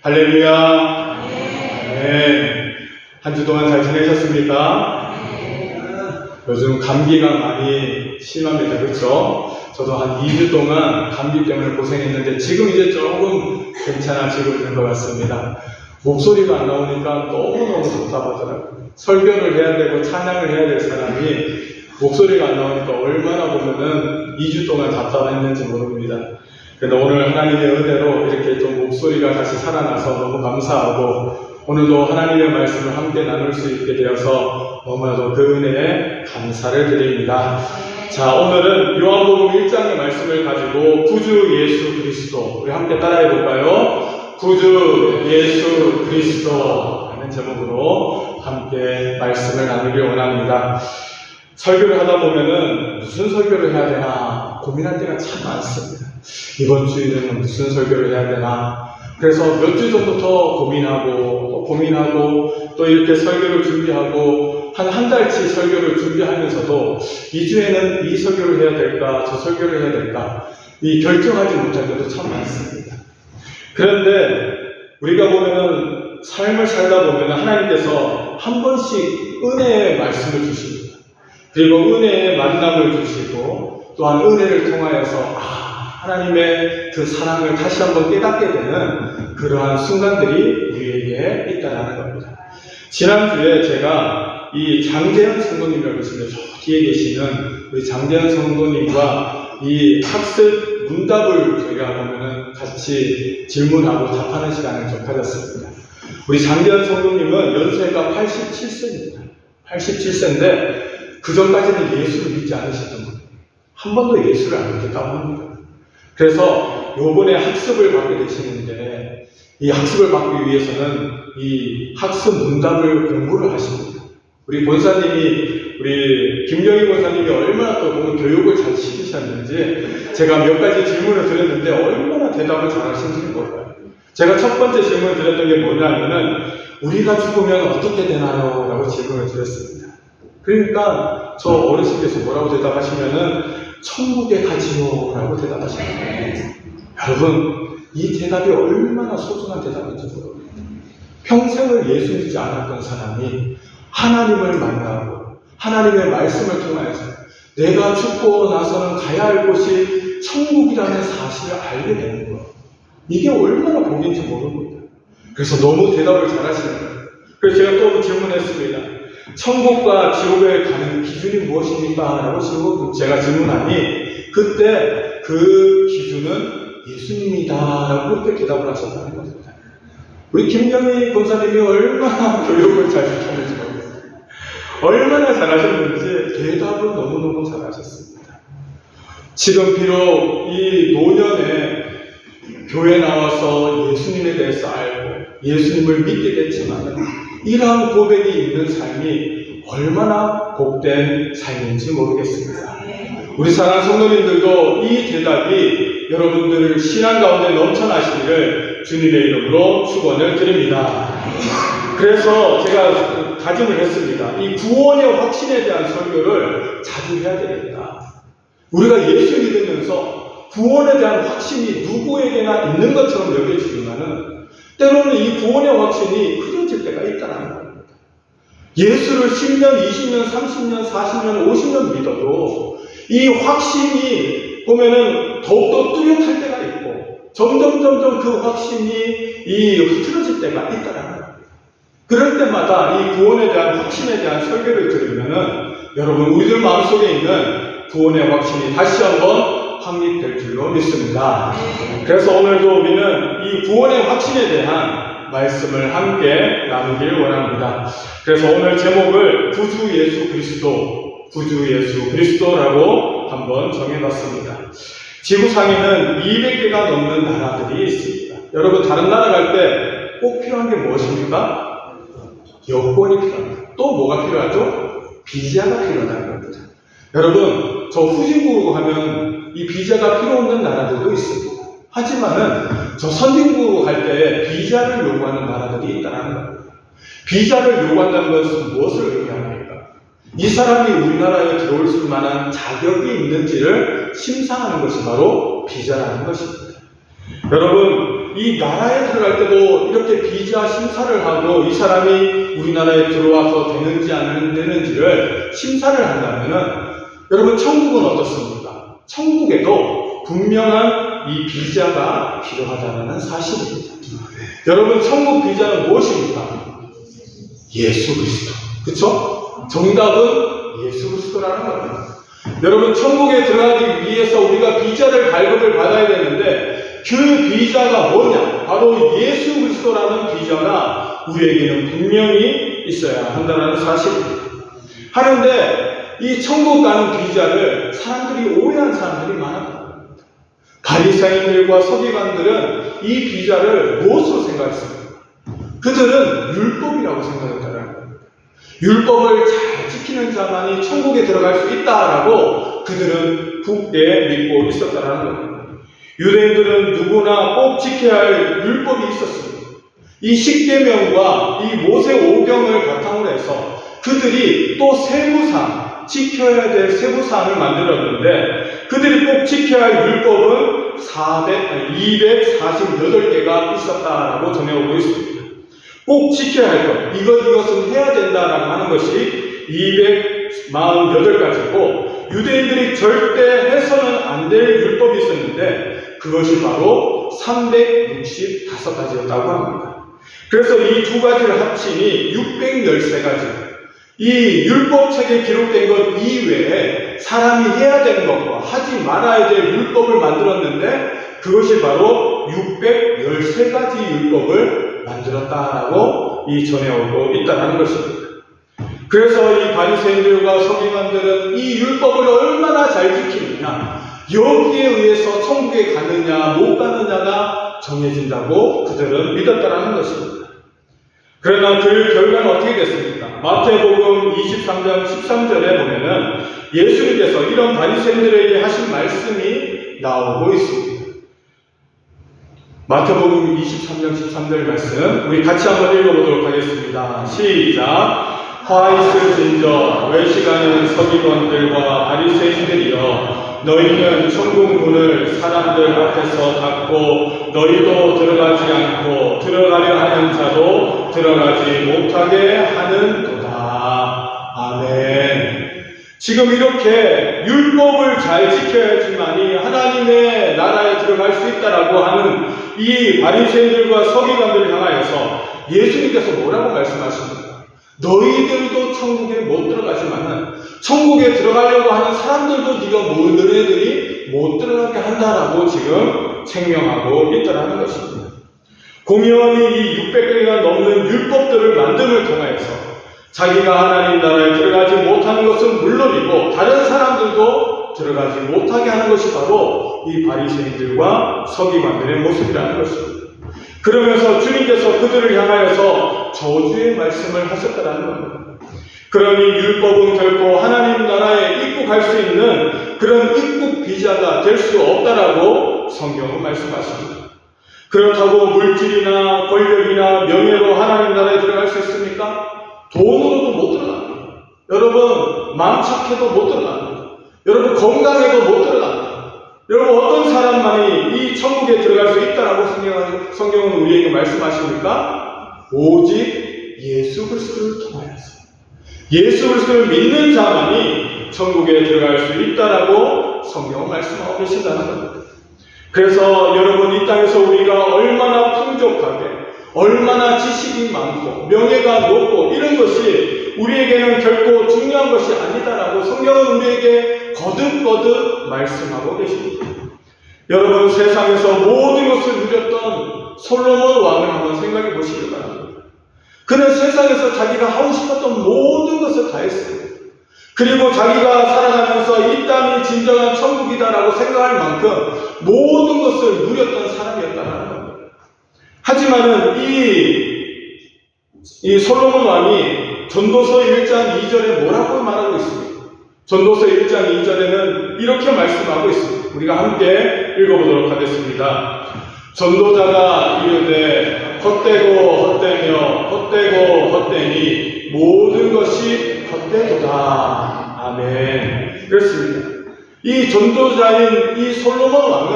할렐루야. 네. 한 주 동안 잘 지내셨습니까? 요즘 감기가 많이 심합니다. 그렇죠? 저도 한 2주 동안 감기 때문에 고생했는데 지금 이제 조금 괜찮아지고 있는 것 같습니다. 목소리가 안 나오니까 너무너무 답답하더라고요. 설교를 해야 되고 찬양을 해야 될 사람이 목소리가 안 나오니까 얼마나 보면은 2주 동안 답답했는지 모릅니다. 그런데 오늘 하나님의 은혜로 이렇게 좀 목소리가 다시 살아나서 너무 감사하고 오늘도 하나님의 말씀을 함께 나눌 수 있게 되어서 너무나도 그 은혜에 감사를 드립니다. 자, 오늘은 요한복음 1장의 말씀을 가지고 구주 예수 그리스도, 우리 함께 따라해 볼까요? 구주 예수 그리스도 하는 제목으로 함께 말씀을 나누길 원합니다. 설교를 하다 보면은 무슨 설교를 해야 되나 고민할 때가 참 많습니다. 이번 주에는 무슨 설교를 해야 되나. 그래서 몇 주 전부터 고민하고 또 이렇게 설교를 준비하고 한 달치 설교를 준비하면서도 이 주에는 이 설교를 해야 될까 저 설교를 해야 될까 이 결정하지 못할 때도 참 많습니다. 그런데 우리가 보면은 삶을 살다 보면 하나님께서 한 번씩 은혜의 말씀을 주십니다. 그리고 은혜의 만남을 주시고 또한 은혜를 통하여서 하나님의 그 사랑을 다시 한번 깨닫게 되는 그러한 순간들이 우리에게 있다는 겁니다. 지난주에 제가 이 장재현 성도님이라고 있습니다. 저 뒤에 계시는 우리 장재현 성도님과 이 학습 문답을 저희가 보면은 같이 질문하고 답하는 시간을 좀 가졌습니다. 우리 장재현 성도님은 연세가 87세입니다. 87세인데 그 전까지는 예수를 믿지 않으셨던 분이에요. 한 번도 예수를 안 믿었다고 합니다. 그래서 요번에 학습을 받게 되시는데 이 학습을 받기 위해서는 이 학습 문답을 공부를 하십니다. 우리 권사님이 우리 김경희 권사님이 얼마나 또 교육을 잘 시키셨는지 제가 몇 가지 질문을 드렸는데 얼마나 대답을 잘 하시는지 몰라요. 제가 첫 번째 질문을 드렸던 게 뭐냐면은 우리가 죽으면 어떻게 되나요? 라고 질문을 드렸습니다. 그러니까 저 어르신께서 뭐라고 대답하시면은 천국에 가지요 라고 대답하시는데 여러분 이 대답이 얼마나 소중한 대답인지 모릅니다. 평생을 예수 믿지 않았던 사람이 하나님을 만나고 하나님의 말씀을 통하여서 내가 죽고 나서는 가야 할 곳이 천국이라는 사실을 알게 되는 것, 이게 얼마나 복인지 모릅니다. 그래서 너무 대답을 잘하시는 거예요. 그래서 제가 또 질문했습니다. 천국과 지옥에 가는 기준이 무엇입니까? 라고 제가 질문하니 그때 그 기준은 예수님이다 라고 그렇게 대답을 하셨다는 겁니다. 우리 김경희 권사님이 얼마나 교육을 잘 시켰는지 모르겠어요. 얼마나 잘하셨는지 대답을 너무너무 잘하셨습니다. 지금 비록 이 노년에 교회 나와서 예수님에 대해서 알고 예수님을 믿게 됐지만 이러한 고백이 있는 삶이 얼마나 복된 삶인지 모르겠습니다. 우리 사랑하는 성도님들도 이 대답이 여러분들을 신앙 가운데 넘쳐나시기를 주님의 이름으로 축원을 드립니다. 그래서 제가 다짐을 했습니다. 이 구원의 확신에 대한 설교를 자주 해야 되겠다. 우리가 예수 믿으면서 구원에 대한 확신이 누구에게나 있는 것처럼 여겨지지만은 때로는 이 구원의 확신이 흐려질 때가 있다는 겁니다. 예수를 10년, 20년, 30년, 40년, 50년 믿어도 이 확신이 보면은 더욱더 뚜렷할 때가 있고 점점 그 확신이 흐트러질 때가 있다는 겁니다. 그럴 때마다 이 구원에 대한 확신에 대한 설교를 들으면은 여러분 우리들 마음속에 있는 구원의 확신이 다시 한번 확립될 줄로 믿습니다. 그래서 오늘도 우리는 이 구원의 확신에 대한 말씀을 함께 나누길 원합니다. 그래서 오늘 제목을 구주 예수 그리스도라고 한번 정해봤습니다. 지구상에는 200개가 넘는 나라들이 있습니다. 여러분 다른 나라 갈 때 꼭 필요한 게 무엇입니까? 여권이 필요합니다. 또 뭐가 필요하죠? 비자가 필요하다는 겁니다. 여러분 저 후진국으로 가면 이 비자가 필요 없는 나라들도 있습니다. 하지만은 저 선진국으로 갈 때 비자를 요구하는 나라들이 있다는 겁니다. 비자를 요구한다는 것은 무엇을 의미합니까? 이 사람이 우리나라에 들어올 수 만한 자격이 있는지를 심사하는 것이 바로 비자라는 것입니다. 여러분, 이 나라에 들어갈 때도 이렇게 비자 심사를 하고 이 사람이 우리나라에 들어와서 되는지 안 되는지를 심사를 한다면은 여러분, 천국은 어떻습니까? 천국에도 분명한 이 비자가 필요하다는 사실입니다. 여러분, 천국 비자는 무엇입니까? 예수 그리스도. 그쵸? 정답은 예수 그리스도라는 겁니다. 여러분, 천국에 들어가기 위해서 우리가 비자를 발급을 받아야 되는데 그 비자가 뭐냐? 바로 예수 그리스도라는 비자가 우리에게는 분명히 있어야 한다는 사실입니다. 하는데 이 천국 가는 비자를 사람들이 오해한 사람들이 많았다. 바리새인들과 서기관들은 이 비자를 무엇으로 생각했습니까? 그들은 율법이라고 생각했다는 겁니다. 율법을 잘 지키는 자만이 천국에 들어갈 수 있다라고 그들은 굳게 믿고 있었다는 겁니다. 유대인들은 누구나 꼭 지켜야 할 율법이 있었습니다. 이 십계명과 이 모세 오경을 바탕으로 해서 그들이 또 세부사항, 지켜야 될 세부사항을 만들었는데 그들이 꼭 지켜야 할 율법은 248개가 있었다라고 전해오고 있습니다. 꼭 지켜야 할 것, 이것은 해야 된다라고 하는 것이 248가지고 유대인들이 절대 해서는 안 될 율법이 있었는데 그것이 바로 365가지였다고 합니다. 그래서 이 두 가지를 합치니 613가지. 이 율법책에 기록된 것 이외에 사람이 해야 되는 것과 하지 말아야 될 율법을 만들었는데 그것이 바로 613가지 율법을 만들었다라고 전해오고 있다는 것입니다. 그래서 이 바리새인들과 서기관들은 이 율법을 얼마나 잘 지키느냐, 여기에 의해서 천국에 가느냐 못 가느냐가 정해진다고 그들은 믿었다는 것입니다. 그러나 그 결과는 어떻게 됐습니까? 마태복음 23장 13절에 보면은 예수님께서 이런 바리새인들에게 하신 말씀이 나오고 있습니다. 마태복음 23장 13절 말씀 우리 같이 한번 읽어보도록 하겠습니다. 시작. 화 있을진저 외식하는 서기관들과 바리새인들이여, 너희는 천국 문을 사람들 앞에서 닫고 너희도 들어가지 않고 들어가려 하는 자도 들어가지 못하게 하는도다. 아멘. 지금 이렇게 율법을 잘 지켜야지만이 하나님의 나라에 들어갈 수 있다라고 하는 이 바리새인들과 서기관들을 향하여서 예수님께서 뭐라고 말씀하십니까? 너희들도 천국에 못 들어가지만은 천국에 들어가려고 하는 사람들도 너희들이 못 들어가게 한다라고 지금 책명하고 있다라는 것입니다. 공연히 이 600개가 넘는 율법들을 만듦을 통해서 자기가 하나님 나라에 들어가지 못하는 것은 물론이고 다른 사람들도 들어가지 못하게 하는 것이 바로 이 바리새인들과 서기관들의 모습이라는 것입니다. 그러면서 주님께서 그들을 향하여서 저주의 말씀을 하셨다는 겁니다. 그러니 율법은 결코 하나님 나라에 입국할 수 있는 그런 입국 비자가 될 수 없다라고 성경은 말씀하십니다. 그렇다고 물질이나 권력이나 명예로 하나님 나라에 들어갈 수 있습니까? 돈으로도 못 들어갑니다. 여러분, 마음 착해도 못 들어갑니다. 여러분, 건강해도 못 들어갑니다. 여러분, 어떤 사람만이 이 천국에 들어갈 수 있다라고 성경은 우리에게 말씀하십니까? 오직 예수 그리스도를 통하여서. 예수 그리스도를 믿는 자만이 천국에 들어갈 수 있다라고 성경은 말씀하고 계신다는 겁니다. 그래서 여러분, 이 땅에서 우리가 얼마나 풍족하게, 얼마나 지식이 많고 명예가 높고 이런 것이 우리에게는 결코 중요한 것이 아니다라고 성경은 우리에게 거듭거듭 말씀하고 계십니다. 여러분, 세상에서 모든 것을 누렸던 솔로몬 왕을 한번 생각해 보시길 바랍니다. 그는 세상에서 자기가 하고 싶었던 모든 것을 다 했어요. 그리고 자기가 살아가면서 이 땅이 진정한 천국이다라고 생각할 만큼 모든 것을 누렸던 사람이었다는 겁니다. 하지만은 이 솔로몬 왕이 전도서 1장 2절에 뭐라고 말하고 있습니까? 전도서 1장 2절에는 이렇게 말씀하고 있습니다. 우리가 함께 읽어보도록 하겠습니다. 전도자가 이르되 헛되고 헛되며 헛되고 헛되니 모든 것이 헛되도다. 아멘. 그렇습니다. 이 전도자인 이 솔로몬 왕은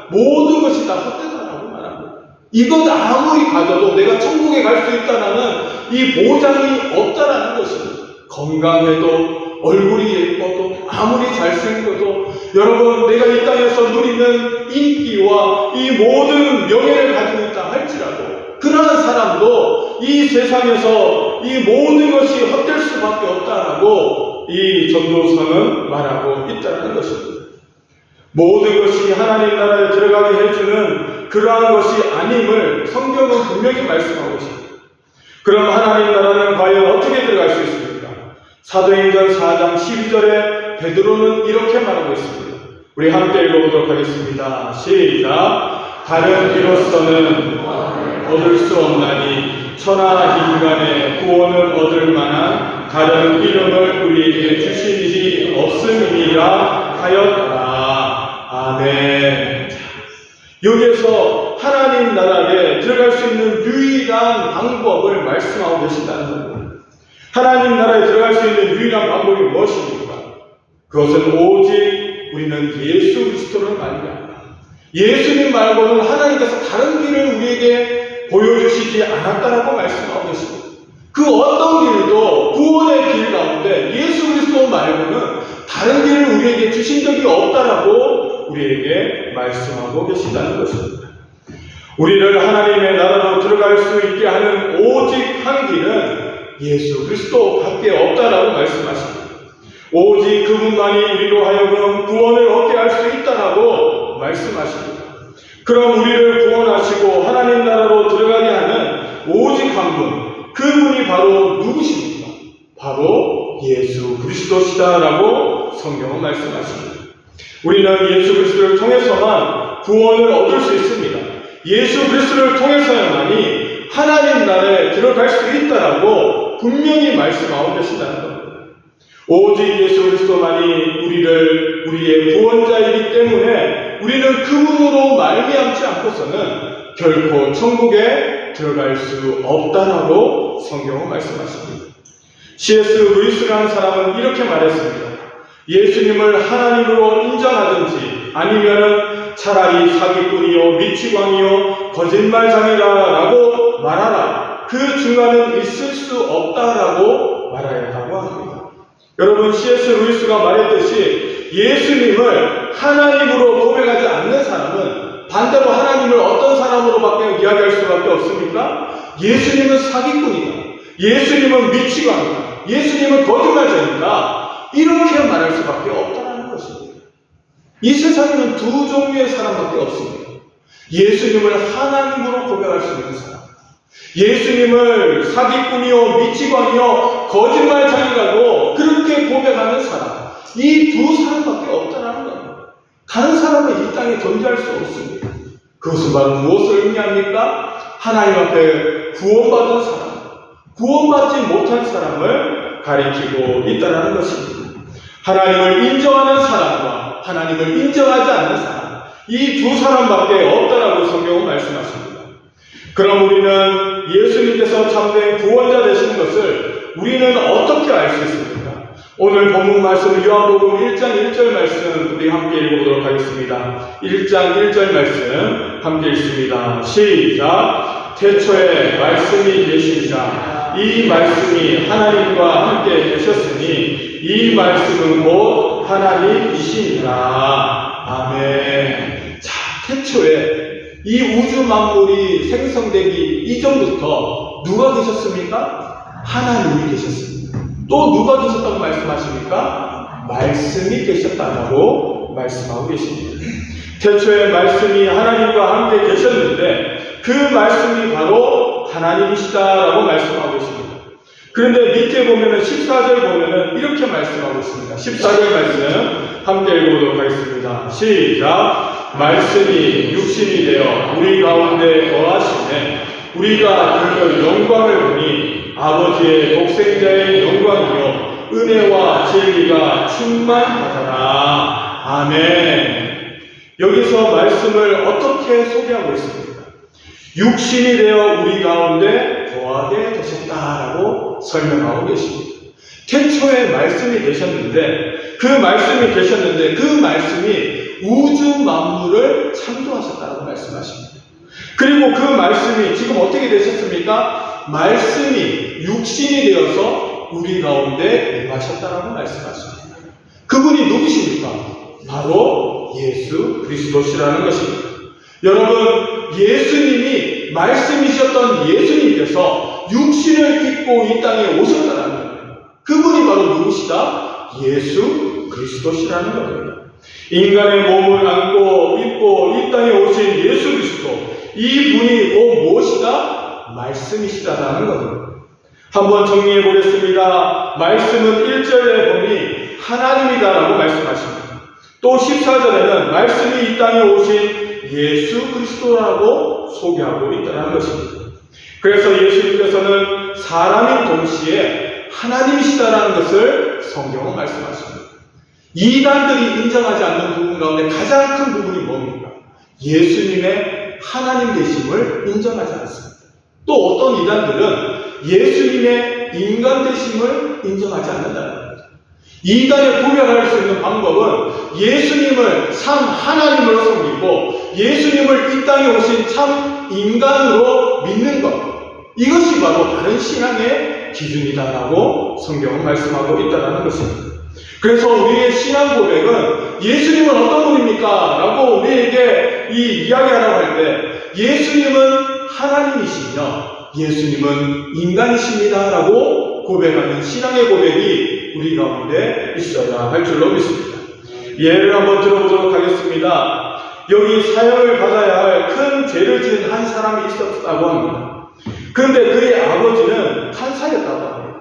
모든 것이 다 헛되다. 이것 아무리 가져도 내가 천국에 갈 수 있다라는 이 보장이 없다라는 것입니다. 건강해도 얼굴이 예뻐도 아무리 잘생겨도 여러분 내가 이 땅에서 누리는 인기와 이 모든 명예를 가지고 있다 할지라도 그러한 사람도 이 세상에서 이 모든 것이 헛될 수밖에 없다라고 이 전도서는 말하고 있다는 것입니다. 모든 것이 하나님 나라에 들어가게 해주는 그러한 것이 아님을 성경은 분명히 말씀하고 있습니다. 그럼 하나님 나라는 과연 어떻게 들어갈 수 있습니까? 사도행전 4장 12절에 베드로는 이렇게 말하고 있습니다. 우리 함께 읽어보도록 하겠습니다. 시작. 다른 이로서는 얻을 수 없나니 천하 인간의 구원을 얻을 만한 다른 이름을 우리에게 주신 일이 없음이니라 하였다. 아멘. 여기에서 하나님 나라에 들어갈 수 있는 유일한 방법을 말씀하고 계신다는 겁니다. 하나님 나라에 들어갈 수 있는 유일한 방법이 무엇입니까? 그것은 오직 우리는 예수 그리스도를 말미암아 예수님 말고는 하나님께서 다른 길을 우리에게 보여주시지 않았다라고 말씀하고 계십니다. 그 어떤 길도 구원의 길 가운데 예수 그리스도 말고는 다른 길을 우리에게 주신 적이 없다라고 우리에게 말씀하고 계신다는 것입니다. 우리를 하나님의 나라로 들어갈 수 있게 하는 오직 한 길은 예수 그리스도밖에 없다라고 말씀하십니다. 오직 그분만이 우리로 하여금 구원을 얻게 할 수 있다라고 말씀하십니다. 그럼 우리를 구원하시고 하나님 나라로 들어가게 하는 오직 한 분, 그분이 바로 누구십니까? 바로 예수 그리스도시다라고 성경은 말씀하십니다. 우리는 예수 그리스도를 통해서만 구원을 얻을 수 있습니다. 예수 그리스도를 통해서야만이 하나님 나라에 들어갈 수 있다라고 분명히 말씀하고 계신다는 겁니다. 오직 예수 그리스도만이 우리의 구원자이기 때문에 우리는 그분으로 말미암지 않고서는 결코 천국에 들어갈 수 없다라고 성경은 말씀하십니다. C.S. 루이스라는 사람은 이렇게 말했습니다. 예수님을 하나님으로 인정하든지 아니면 차라리 사기꾼이요 미치광이요 거짓말장이라고 말하라. 그 중간은 있을 수 없다라고 말하였다고 합니다. 여러분 C.S. 루이스가 말했듯이 예수님을 하나님으로 고백하지 않는 사람은 반대로 하나님을 어떤 사람으로밖에 이야기할 수밖에 없습니까? 예수님은 사기꾼이다. 예수님은 미치광이다. 예수님은 거짓말자이다. 이렇게 말할 수밖에 없다는 것입니다. 이 세상에는 두 종류의 사람밖에 없습니다. 예수님을 하나님으로 고백할 수 있는 사람, 예수님을 사기꾼이요 미치광이요 거짓말장이라고 그렇게 고백하는 사람, 이 두 사람밖에 없다는 겁니다. 다른 사람은 이 땅에 존재할 수 없습니다. 그것은 바로 무엇을 의미합니까? 하나님 앞에 구원받은 사람, 구원받지 못한 사람을 가리키고 있다는 것입니다. 하나님을 인정하는 사람과 하나님을 인정하지 않는 사람, 이 두 사람밖에 없다라고 성경은 말씀하십니다. 그럼 우리는 예수님께서 참된 구원자 되시는 것을 우리는 어떻게 알 수 있습니까? 오늘 본문 말씀 요한복음 1장 1절 말씀 우리 함께 읽어보도록 하겠습니다. 1장 1절 말씀 함께 읽습니다. 시작. 태초에 말씀이 계시니라. 이 말씀이 하나님과 함께 계셨으니 이 말씀은 곧 하나님이시니라. 아멘. 자, 태초에 이 우주 만물이 생성되기 이전부터 누가 계셨습니까? 하나님이 계셨습니다. 또 누가 계셨다고 말씀하십니까? 말씀이 계셨다고 말씀하고 계십니다. 태초에 말씀이 하나님과 함께 계셨는데 그 말씀이 바로 하나님이시다라고 말씀하고 계십니다. 그런데 밑에 보면은 14절 보면은 이렇게 말씀하고 있습니다. 14절 말씀 함께 읽어보도록 하겠습니다. 시작. 말씀이 육신이 되어 우리 가운데 거하시네 우리가 그 영광을 보니 아버지의 독생자의 영광이요 은혜와 진리가 충만하더라. 아멘. 여기서 말씀을 어떻게 소개하고 있습니까? 육신이 되어 우리 가운데 거하게 되셨다라고 설명하고 계십니다. 태초에 말씀이 계셨는데 그 말씀이 계셨는데 그 말씀이 우주 만물을 창조하셨다고 말씀하십니다. 그리고 그 말씀이 지금 어떻게 되셨습니까? 말씀이 육신이 되어서 우리 가운데 임하셨다라고 말씀하십니다. 그분이 누구십니까? 바로 예수 그리스도시라는 것입니다. 여러분, 예수님이 말씀이셨던 예수님께서 육신을 입고 이 땅에 오셨다는 거예요. 그분이 바로 누구시다? 예수 그리스도시라는 겁니다. 인간의 몸을 안고 입고 이 땅에 오신 예수 그리스도, 이분이 곧 무엇이다? 말씀이시다라는 겁니다. 한번 정리해 보겠습니다. 말씀은 1절에 보니 하나님이다라고 말씀하십니다. 또 14절에는 말씀이 이 땅에 오신 예수 그리스도라고 소개하고 있다는 것입니다. 그래서 예수님께서는 사람인 동시에 하나님이시다라는 것을 성경은 말씀하십니다. 이단들이 인정하지 않는 부분 가운데 가장 큰 부분이 뭡니까? 예수님의 하나님 되심을 인정하지 않습니다. 또 어떤 이단들은 예수님의 인간 되심을 인정하지 않는다는 겁니다. 이단에 구별할 수 있는 방법은 예수님을 참 하나님으로 섬기고 예수님을 이 땅에 오신 참 인간으로 믿는 것, 이것이 바로 바른 신앙의 기준이다라고 성경은 말씀하고 있다는 것입니다. 그래서 우리의 신앙 고백은 예수님은 어떤 분입니까? 라고 우리에게 이야기하라고 할 때 예수님은 하나님이시며 예수님은 인간이십니다 라고 고백하는 신앙의 고백이 우리 가운데 있어야 할 줄로 믿습니다. 예를 한번 들어보도록 하겠습니다. 여기 사형을 받아야 할 큰 죄를 지은 한 사람이 있었다고 합니다. 그런데 그의 아버지는 판사였다고 합니다.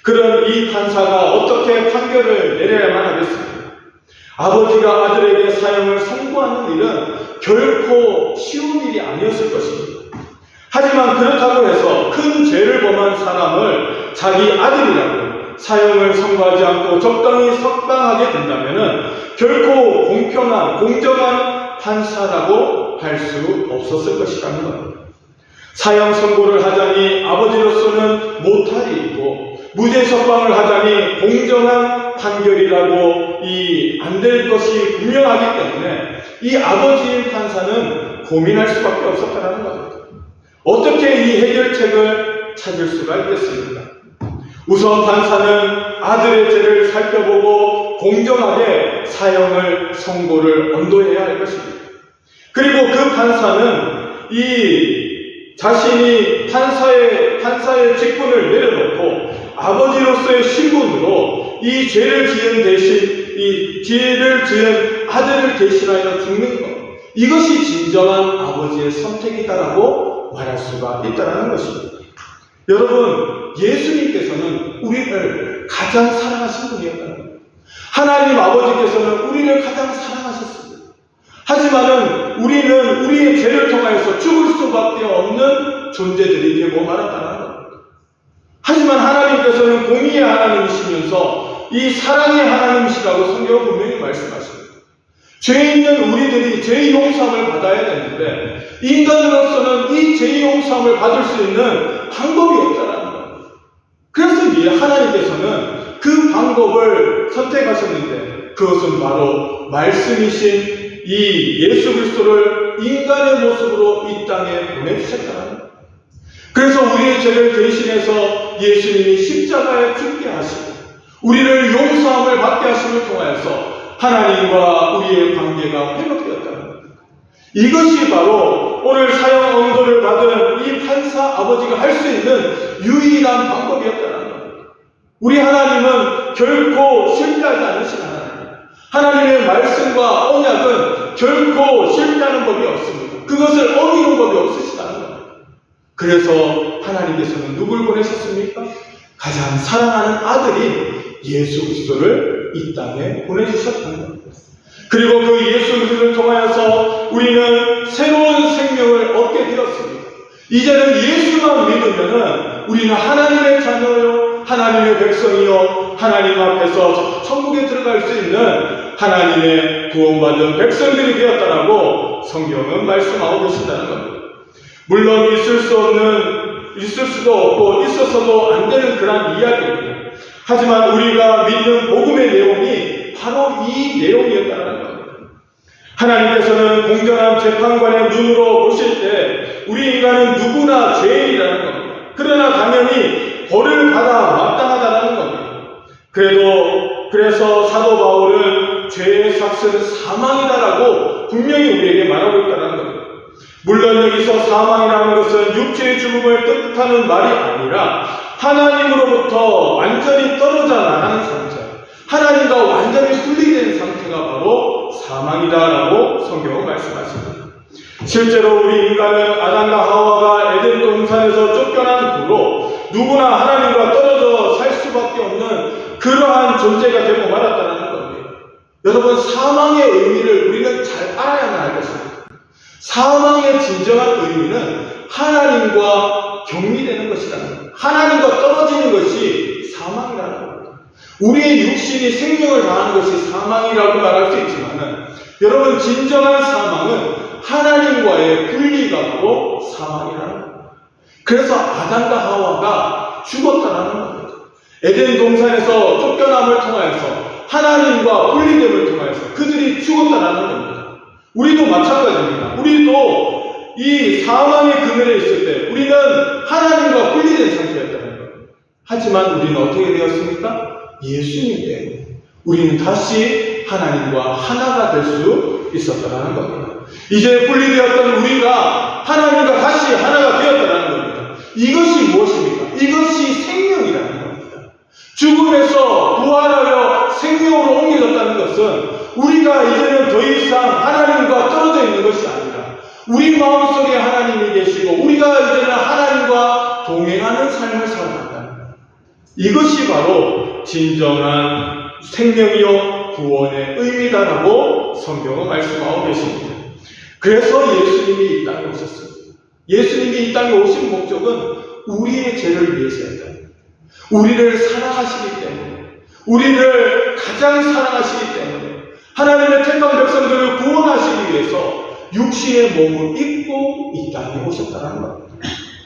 그런 이 판사가 어떻게 판결을 내려야만 하겠습니까? 아버지가 아들에게 사형을 선고하는 일은 결코 쉬운 일이 아니었을 것입니다. 하지만 그렇다고 해서 큰 죄를 범한 사람을 자기 아들이라고 사형을 선고하지 않고 적당히 석방하게 된다면 결코 공평한, 공정한 판사라고 할 수 없었을 것이라는 겁니다. 사형 선고를 하자니 아버지로서는 못할 일이고 무죄 석방을 하자니 공정한 판결이라고 안 될 것이 분명하기 때문에 이 아버지인 판사는 고민할 수밖에 없었다는 겁니다. 어떻게 이 해결책을 찾을 수가 있겠습니까? 우선 판사는 아들의 죄를 살펴보고 공정하게 사형을 선고를 언도해야 할 것입니다. 그리고 그 판사는 자신이 판사의 직분을 내려놓고 아버지로서의 신분으로 이 죄를 지은 대신 이 죄를 지은 아들을 대신하여 죽는 것, 이것이 진정한 아버지의 선택이다라고 말할 수가 있다는 것입니다. 여러분, 예수님께서는 우리를 가장 사랑하신 분이었다는 거예요. 하나님 아버지께서는 우리를 가장 사랑하셨습니다. 하지만은 우리는 우리의 죄를 통하여서 죽을 수밖에 없는 존재들이 되고 말았다는 겁니다. 하지만 하나님께서는 공의의 하나님이시면서 이 사랑의 하나님이시라고 성경은 분명히 말씀하십니다. 죄 있는 우리들이 죄의 용서함을 받아야 되는데 인간으로서는 이 죄의 용서함을 받을 수 있는 방법이 없다는 겁니다. 그래서 하나님께서는 그 방법을 선택하셨는데 그것은 바로 말씀이신 이 예수 그리스도를 인간의 모습으로 이 땅에 보내주셨다는 겁니다. 그래서 우리의 죄를 대신해서 예수님이 십자가에 죽게 하시고 우리를 용서함을 받게 하심을 통하여서 하나님과 우리의 관계가 회복되었다는 겁니다. 이것이 바로 오늘 사형 언도를 받은 이 판사 아버지가 할 수 있는 유일한 방법이었다는 겁니다. 우리 하나님은 결코 실패하지 않으신 하나님. 하나님의 말씀과 언약은 결코 실패하는 법이 없습니다. 그것을 어기는 법이 없으시다는 겁니다. 그래서 하나님께서는 누굴 보내셨습니까? 가장 사랑하는 아들인 예수 그리스도를 이 땅에 보내주셨다는 겁니다. 그리고 그 예수 그리스도를 통하여서 우리는 새로운 생명을 얻게 되었습니다. 이제는 예수만 믿으면은 우리는 하나님의 자녀요, 하나님의 백성이요, 하나님 앞에서 천국에 들어갈 수 있는 하나님의 구원받은 백성들이 되었다라고 성경은 말씀하고 계신다는 겁니다. 물론 있을 수도 없고 있어서도 안 되는 그런 이야기입니다. 하지만 우리가 믿는 복음의 내용이 바로 이 내용이었다는 겁니다. 하나님께서는 공정한 재판관의 눈으로 보실 때 우리 인간은 누구나 죄인이라는 겁니다. 그러나 당연히 벌을 받아 마땅하다는 겁니다. 그래서 사도 바울은 죄의 삭은 사망이다라고 분명히 우리에게 말하고 있다는 겁니다. 물론 여기서 사망이라는 것은 육체의 죽음을 뜻하는 말이 아니라 하나님으로부터 완전히 떨어져 나가는 상태, 하나님과 완전히 분리된 상태가 바로 사망이다라고 성경은 말씀하십니다. 실제로 우리 인간은 아담과 하와가 에덴 동산에서 쫓겨난 후로 누구나 하나님과 떨어져 살 수밖에 없는 그러한 존재가 되고 말았다는 겁니다. 여러분, 사망의 의미를 우리는 잘 알아야만 할 것입니다. 사망의 진정한 의미는 하나님과 격리되는 것이라는 겁니다. 하나님과 떨어지는 것이 사망이라는 겁니다. 우리의 육신이 생명을 다하는 것이 사망이라고 말할 수 있지만 여러분, 진정한 사망은 하나님과의 분리가 바로 사망이라는 겁니다. 그래서 아담과 하와가 죽었다는 겁니다. 에덴 동산에서 쫓겨남을 통하여서 하나님과 분리됨을 통하여서 그들이 죽었다는 겁니다. 우리도 마찬가지입니다. 우리도 이 사망의 그늘에 있을 때 우리는 하나님과 분리된 상태였다는 겁니다. 하지만 우리는 어떻게 되었습니까? 예수님 때문에 우리는 다시 하나님과 하나가 될 수 있었다는 겁니다. 이제 분리되었던 우리가 하나님과 다시 하나가 되었다는 겁니다. 이것이 무엇입니까? 이것이 생명이라는 겁니다. 죽음에서 부활하여 생명으로 옮겨졌다는 것은 우리가 이제는 더 이상 하나님과 떨어져 있는 것이 아니라 우리 마음속에 하나님이 계시고 우리가 이제는 하나님과 동행하는 삶을 살아간다는 것. 이것이 바로 진정한 생명이요 구원의 의미다라고 성경은 말씀하고 계십니다. 그래서 예수님이 이 땅에 오셨습니다. 예수님이 이 땅에 오신 목적은 우리의 죄를 위해서였다. 우리를 사랑하시기 때문에, 우리를 가장 사랑하시기 때문에 하나님의 택한 백성들을 구원하시기 위해서 육신의 몸을 입고 이 땅에 오셨다는 겁니다.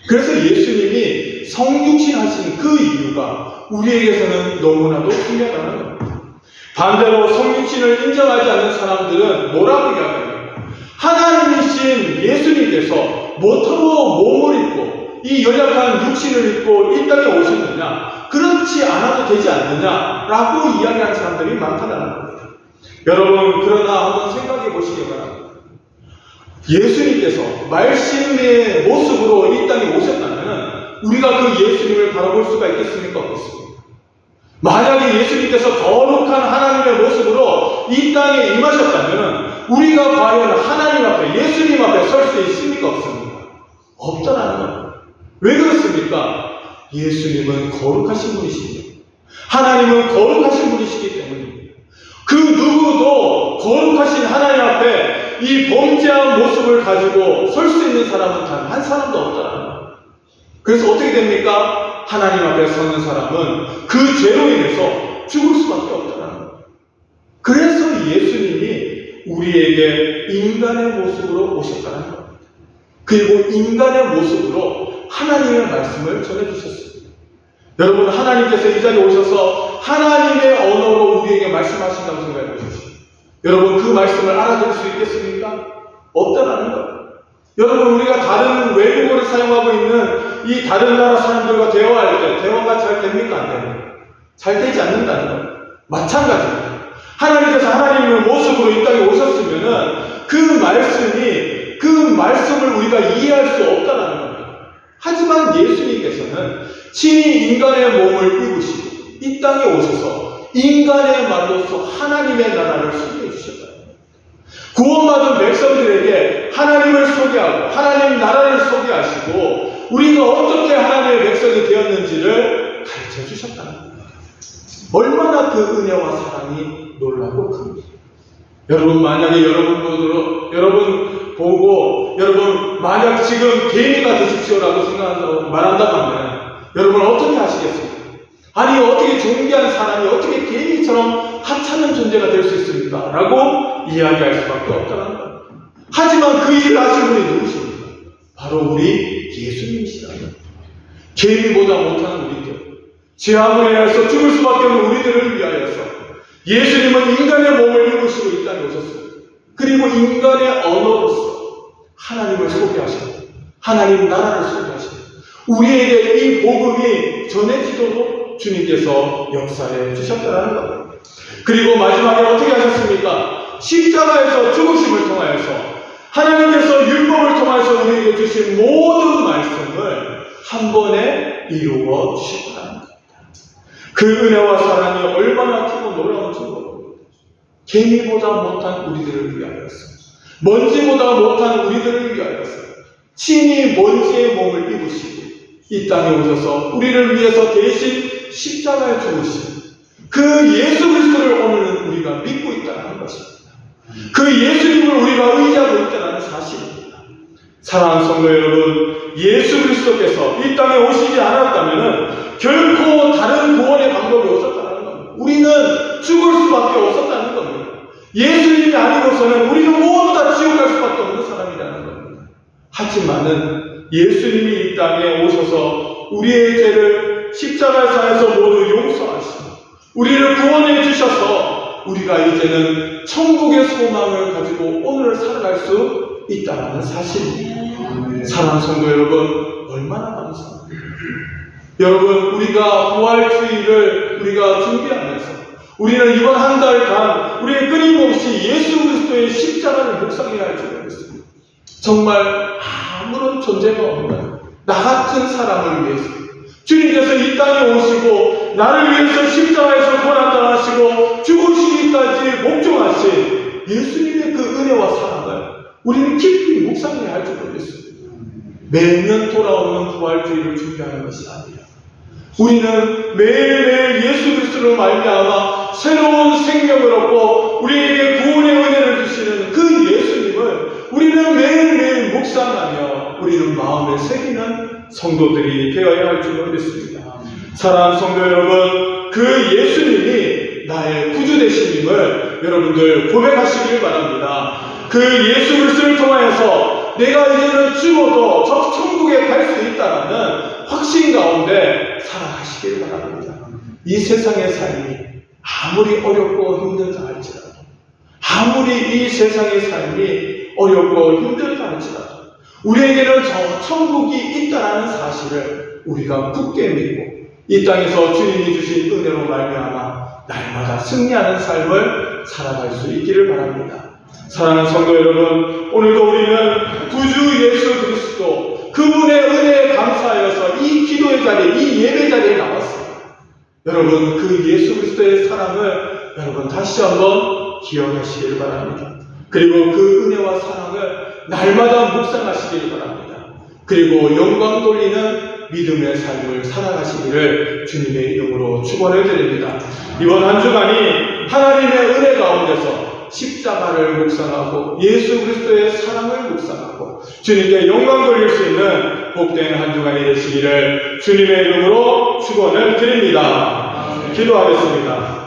그래서 예수님이 성육신 하신 그 이유가 우리에게서는 너무나도 중요하다는 겁니다. 반대로 성육신을 인정하지 않는 사람들은 뭐라고 이야기합니까? 하나님이신 예수님께서 뭐터로 몸을 입고 이 연약한 육신을 입고 이 땅에 오셨느냐? 그렇지 않아도 되지 않느냐라고 이야기하는 사람들이 많다는 겁니다. 여러분, 그러나 한번 생각해 보시기 바랍니다. 예수님께서 말씀의 모습으로 이 땅에 오셨다면 우리가 그 예수님을 바라볼 수가 있겠습니까? 없겠습니까? 만약에 예수님께서 거룩한 하나님의 모습으로 이 땅에 임하셨다면 우리가 과연 하나님 앞에, 예수님 앞에 설 수 있습니까? 없습니까? 없다라는 겁니다. 왜 그렇습니까? 예수님은 거룩하신 분이십니다. 하나님은 거룩하신 분이시기 때문입니다. 그 누구도 거룩하신 하나님 앞에 이 범죄한 모습을 가지고 설 수 있는 사람은 단 한 사람도 없다라는 겁니다. 그래서 어떻게 됩니까? 하나님 앞에 서는 사람은 그 죄로 인해서 죽을 수밖에 없다는 겁니다. 그래서 예수님이 우리에게 인간의 모습으로 오셨다는 겁니다. 그리고 인간의 모습으로 하나님의 말씀을 전해주셨습니다. 여러분, 하나님께서 이 자리에 오셔서 하나님의 언어로 우리에게 말씀하신다고 생각해 보십시오. 여러분, 그 말씀을 알아들을 수 있겠습니까? 없다라는 겁니다. 여러분, 우리가 다른 외국어를 사용하고 있는 이 다른 나라 사람들과 대화할 때 대화가 잘 됩니까? 안 됩니까? 잘 되지 않는다는 겁니다. 마찬가지입니다. 하나님께서 하나님의 모습으로 이 땅에 오셨으면은 그 말씀을 우리가 이해할 수 없다는 겁니다. 하지만 예수님께서는 친히 인간의 몸을 입으시고 이 땅에 오셔서 인간의 말로서 하나님의 나라를 소개해 주셨다. 구원받은 백성들에게 하나님을 소개하고 하나님 나라를 소개하시고 우리가 어떻게 하나님의 백성이 되었는지를 가르쳐 주셨다는 겁니다. 얼마나 그 은혜와 사랑이 놀라고 큽니다. 여러분, 만약에 여러분 보고 만약 지금 개미가 되십시오라고 말한다고 하면 여러분 어떻게 하시겠습니까? 아니, 어떻게 존귀한 사람이 어떻게 개미처럼 하찮은 존재가 될 수 있습니까? 라고 이야기할 수밖에 없다는 겁니다. 하지만 그 일을 하신 분이 누구십니까? 바로 우리 예수님이시라는 겁니다. 개미보다 못한 우리들, 죄악을 인하여서 죽을 수밖에 없는 우리들을 위하여서 예수님은 인간의 몸을 입으시고 이 땅에 오셨습니다. 그리고 인간의 언어로서 하나님을 소개하시고 하나님 나라를 소개하시고 우리에게 이 복음이 전해지도록 주님께서 역사해 주셨다는 겁니다. 그리고 마지막에 어떻게 하셨습니까? 십자가에서 죽으심을 통하여서 하나님께서 율법을 통해서 우리에게 주신 모든 말씀을 한 번에 이루어 주셨다는 겁니다. 그 은혜와 사랑이 얼마나 크고 놀라운지 모릅니다. 개미보다 못한 우리들을 위하여서, 먼지보다 못한 우리들을 위하여서 친히 먼지의 몸을 입으시고 이 땅에 오셔서 우리를 위해서 대신 십자가에 죽으신 그 예수 그리스도를 오늘은 우리가 믿고 있다는 것입니다. 그 예수님을 우리가 의지하고 있다는 사실입니다. 사랑하는 성도 여러분, 예수 그리스도께서 이 땅에 오시지 않았다면 결코 다른 구원의 방법이 없었다는 겁니다. 우리는 죽을 수밖에 없었다는 겁니다. 예수님이 아니고서는 우리는 모두 다 지옥 갈 수밖에 없는 사람이라는 겁니다. 하지만은 예수님이 이 땅에 오셔서 우리의 죄를 십자가에서 모두 용서하시고 우리를 구원해 주셔서 우리가 이제는 천국의 소망을 가지고 오늘을 살아갈 수 있다는 사실입니다. 사랑하는 성도 여러분, 얼마나 감사합니다. 여러분, 우리가 부활주의를 우리가 준비하면서 우리는 이번 한 달간 우리의 끊임없이 예수 그리스도의 십자가를 묵상해야 할 줄 알겠습니다. 정말 아무런 존재가 없는 나 같은 사람을 위해서 주님께서 이 땅에 오시고 나를 위해서 십자가에서 고난당하시고 죽으시기까지 목종하신 예수님의 그 은혜와 사랑을 우리는 깊이 묵상해야 할 줄 알겠습니다. 매년 돌아오는 부활주의를 준비하는 것이 아니라 우리는 매일매일 예수 그리스도로 말미암아 새로운 생명을 얻고 우리에게 구원의 은혜를 주시는 그 예수님을 우리는 매일매일 묵상하며 우리는 마음에 새기는 성도들이 되어야 할 줄 믿습니다. 사랑하는 성도 여러분, 그 예수님이 나의 구주 되심임을 여러분들 고백하시길 바랍니다. 그 예수 그리스도를 통하여서 내가 이제는 죽어도 저 천국에 갈 수 있다는 확신 가운데 살아가시길 바랍니다. 이 세상의 삶이 아무리 어렵고 힘들다 할지라도, 아무리 이 세상의 삶이 어렵고 힘들다 할지라도 우리에게는 저 천국이 있다는 사실을 우리가 굳게 믿고 이 땅에서 주님이 주신 은혜로 말미암아 날마다 승리하는 삶을 살아갈 수 있기를 바랍니다. 사랑하는 성도 여러분, 오늘도 우리는 구주 예수 그리스도 그분의 은혜에 감사하여서 이 기도의 자리에, 이 예배 자리에 나왔습니다. 여러분, 그 예수 그리스도의 사랑을 여러분 다시 한번 기억하시길 바랍니다. 그리고 그 은혜와 사랑을 날마다 묵상하시길 바랍니다. 그리고 영광 돌리는 믿음의 삶을 살아가시기를 주님의 이름으로 축원해 드립니다. 이번 한 주간이 하나님의 은혜 가운데서 십자가를 묵상하고 예수 그리스도의 사랑을 묵상하고 주님께 영광 돌릴 수 있는 복된 한 주간이 되시기를 주님의 이름으로 축원을 드립니다. 기도하겠습니다.